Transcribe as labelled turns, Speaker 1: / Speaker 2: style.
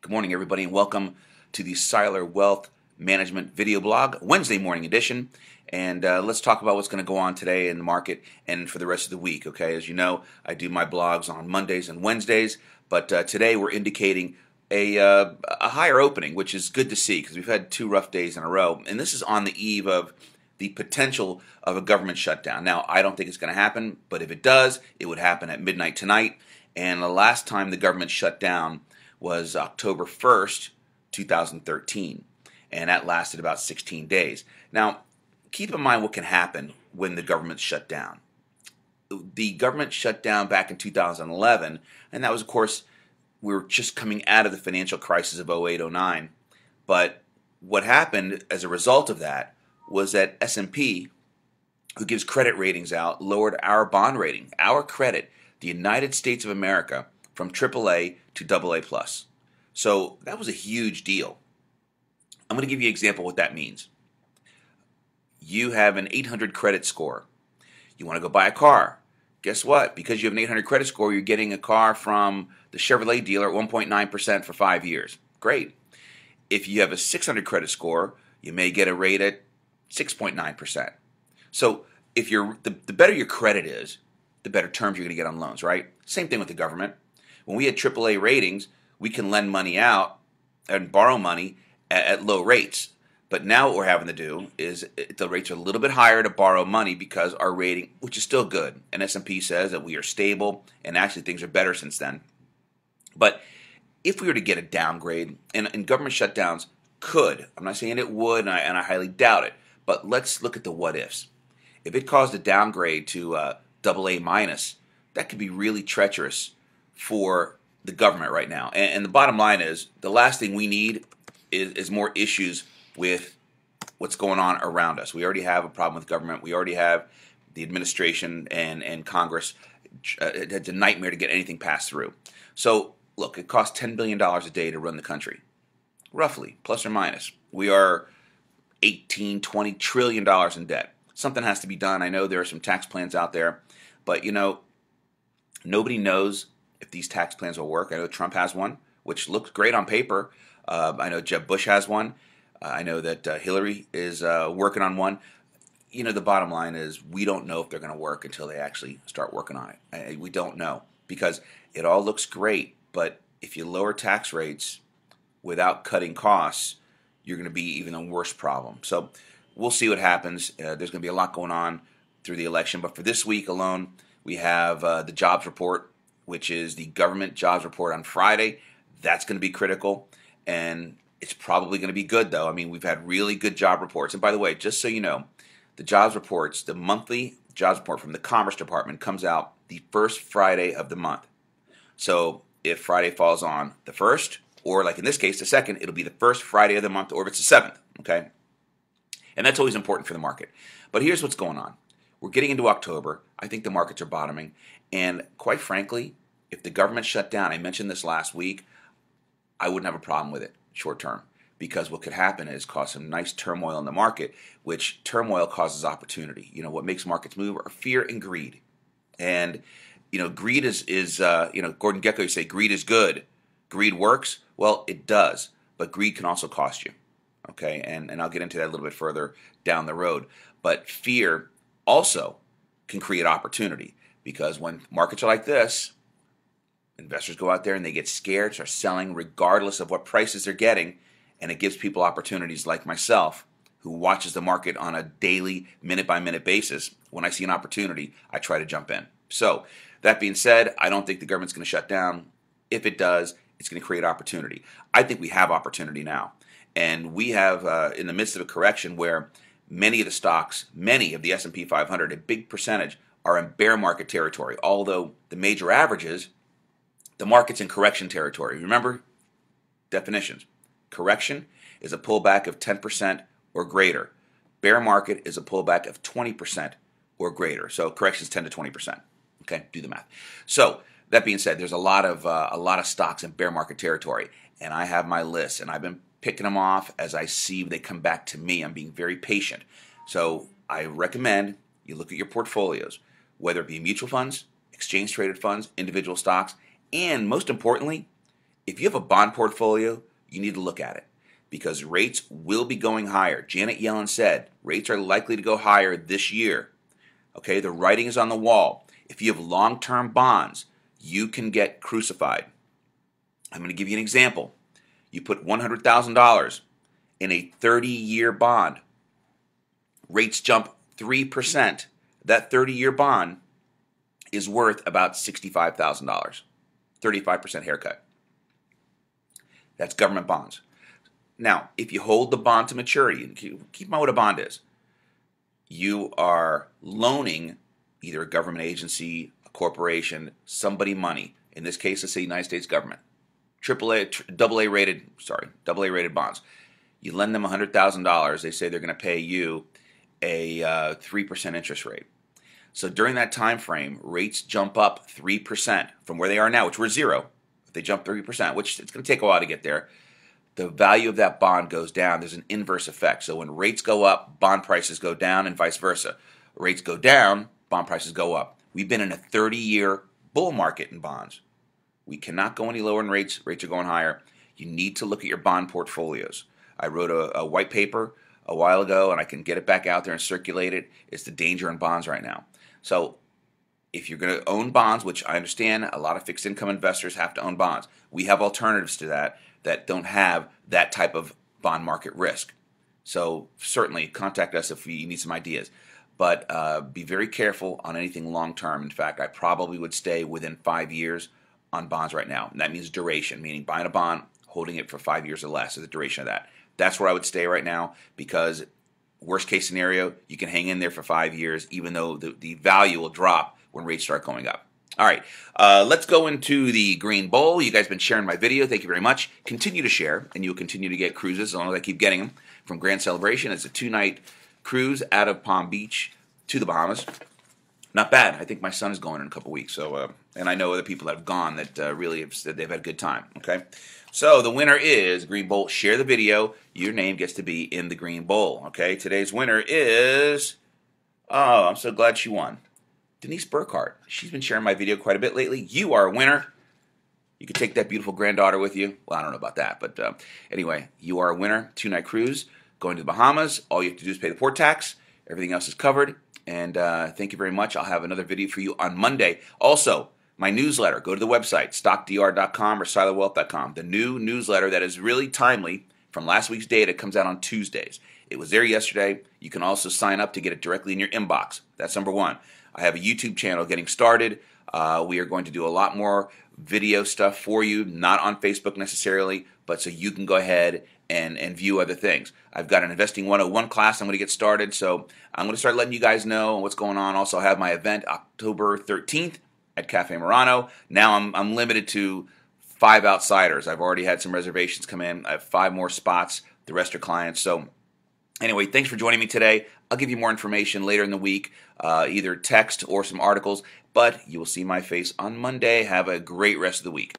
Speaker 1: Good morning, everybody, and welcome to the Seiler Wealth Management video blog, Wednesday morning edition. And let's talk about what's going to go on today in the market and for the rest of the week. Okay, as you know, I do my blogs on Mondays and Wednesdays, but today we're indicating a higher opening, which is good to see because we've had two rough days in a row. And this is on the eve of the potential of a government shutdown. Now, I don't think it's going to happen, but if it does, it would happen at midnight tonight. And the last time the government shut down was October 1st, 2013, and that lasted about 16 days. Now, keep in mind what can happen when the government's shut down. The government shut down back in 2011, and that was, of course, we were just coming out of the financial crisis of 08, 09. But what happened as a result of that was that S&P, who gives credit ratings out, lowered our bond rating, our credit, the United States of America, from AAA to AA+. So that was a huge deal. I'm going to give you an example of what that means. You have an 800 credit score. You want to go buy a car. Guess what? Because you have an 800 credit score, you're getting a car from the Chevrolet dealer at 1.9% for 5 years. Great. If you have a 600 credit score, you may get a rate at 6.9%. So if the better your credit is, the better terms you're going to get on loans, right? Same thing with the government. When we had AAA ratings, we can lend money out and borrow money at low rates. But now what we're having to do is the rates are a little bit higher to borrow money because our rating, which is still good, and S&P says that we are stable, and actually things are better since then. But if we were to get a downgrade, and government shutdowns could, I'm not saying it would, and I highly doubt it, but let's look at the what ifs. If it caused a downgrade to AA minus, that could be really treacherous for the government right now. And the bottom line is, the last thing we need is more issues with what's going on around us. We already have a problem with government. We already have the administration and Congress. It's a nightmare to get anything passed through. So, look, it costs $10 billion a day to run the country, roughly, plus or minus. We are $18, $20 trillion in debt. Something has to be done. I know there are some tax plans out there, but, nobody knows if these tax plans will work. I know Trump has one, which looks great on paper. I know Jeb Bush has one. I know that Hillary is working on one. The bottom line is we don't know if they're going to work until they actually start working on it. We don't know because it all looks great, but if you lower tax rates without cutting costs, you're going to be even a worse problem. So we'll see what happens. There's going to be a lot going on through the election, but for this week alone, we have the jobs report, which is the government jobs report on Friday. That's going to be critical, and it's probably going to be good, though. I mean, we've had really good job reports. And by the way, just so you know, the jobs reports, the monthly jobs report from the Commerce Department comes out the first Friday of the month. So if Friday falls on the first, or like in this case, the second, it'll be the first Friday of the month, or if it's the seventh, okay? And that's always important for the market. But here's what's going on. We're getting into October. I think the markets are bottoming. And quite frankly, if the government shut down, I mentioned this last week, I wouldn't have a problem with it short term, because what could happen is cause some nice turmoil in the market, which turmoil causes opportunity. What makes markets move are fear and greed. And, greed is Gordon Gekko used to say, greed is good. Greed works. Well, it does, but greed can also cost you. Okay, and I'll get into that a little bit further down the road. But fear also can create opportunity, because when markets are like this, investors go out there and they get scared, start selling regardless of what prices they're getting, and it gives people opportunities like myself, who watches the market on a daily, minute-by-minute basis. When I see an opportunity, I try to jump in. So, that being said, I don't think the government's going to shut down. If it does, it's going to create opportunity. I think we have opportunity now. And we have, in the midst of a correction where many of the stocks, many of the S&P 500, a big percentage, are in bear market territory, although the major averages, the market's in correction territory. Remember definitions. Correction is a pullback of 10% or greater. Bear market is a pullback of 20% or greater. So correction is 10 to 20%. Okay, do the math. So that being said, there's a lot of stocks in bear market territory, and I have my list, and I've been picking them off as I see they come back to me. I'm being very patient. So I recommend you look at your portfolios, whether it be mutual funds, exchange traded funds, individual stocks, and most importantly, if you have a bond portfolio, you need to look at it because rates will be going higher. Janet Yellen said rates are likely to go higher this year. Okay, the writing is on the wall. If you have long-term bonds, you can get crucified. I'm going to give you an example. You put $100,000 in a 30-year bond. Rates jump 3%. That 30-year bond is worth about $65,000. 35% haircut. That's government bonds. Now, if you hold the bond to maturity, and keep in mind what a bond is, you are loaning either a government agency, a corporation, somebody money. In this case, let's say United States government. AA rated bonds. You lend them $100,000. They say they're going to pay you a 3% interest rate. So during that time frame, rates jump up 3% from where they are now, which were zero. If they jump 3%, which it's going to take a while to get there, the value of that bond goes down. There's an inverse effect. So when rates go up, bond prices go down, and vice versa. Rates go down, bond prices go up. We've been in a 30-year bull market in bonds. We cannot go any lower in rates. Rates are going higher. You need to look at your bond portfolios. I wrote a white paper a while ago, and I can get it back out there and circulate it. It's the danger in bonds right now. So if you're going to own bonds, which I understand a lot of fixed income investors have to own bonds, we have alternatives to that don't have that type of bond market risk. So certainly contact us if you need some ideas. But be very careful on anything long term. In fact, I probably would stay within 5 years on bonds right now. And that means duration, meaning buying a bond, holding it for 5 years or less is the duration of that. That's where I would stay right now because worst case scenario, you can hang in there for 5 years even though the value will drop when rates start going up. All right, let's go into the Green Bowl. You guys have been sharing my video. Thank you very much. Continue to share, and you'll continue to get cruises as long as I keep getting them from Grand Celebration. It's a 2-night cruise out of Palm Beach to the Bahamas. Not bad. I think my son is going in a couple weeks. So, and I know other people that have gone that really have said they've had a good time. Okay, so the winner is Green Bowl. Share the video. Your name gets to be in the Green Bowl. Okay, today's winner is. Oh, I'm so glad she won. Denise Burkhart. She's been sharing my video quite a bit lately. You are a winner. You could take that beautiful granddaughter with you. Well, I don't know about that, but anyway, you are a winner. 2-night cruise going to the Bahamas. All you have to do is pay the port tax. Everything else is covered. And thank you very much. I'll have another video for you on Monday. Also, my newsletter. Go to the website, stockdr.com or silerwealth.com. The new newsletter that is really timely from last week's data comes out on Tuesdays. It was there yesterday. You can also sign up to get it directly in your inbox. That's number one. I have a YouTube channel getting started. We are going to do a lot more video stuff for you, not on Facebook necessarily, but so you can go ahead and view other things. I've got an Investing 101 class I'm going to get started, so I'm going to start letting you guys know what's going on. Also, I have my event October 13th at Cafe Murano. Now I'm limited to 5 outsiders. I've already had some reservations come in. I have 5 more spots. The rest are clients. So anyway, thanks for joining me today. I'll give you more information later in the week, either text or some articles, but you will see my face on Monday. Have a great rest of the week.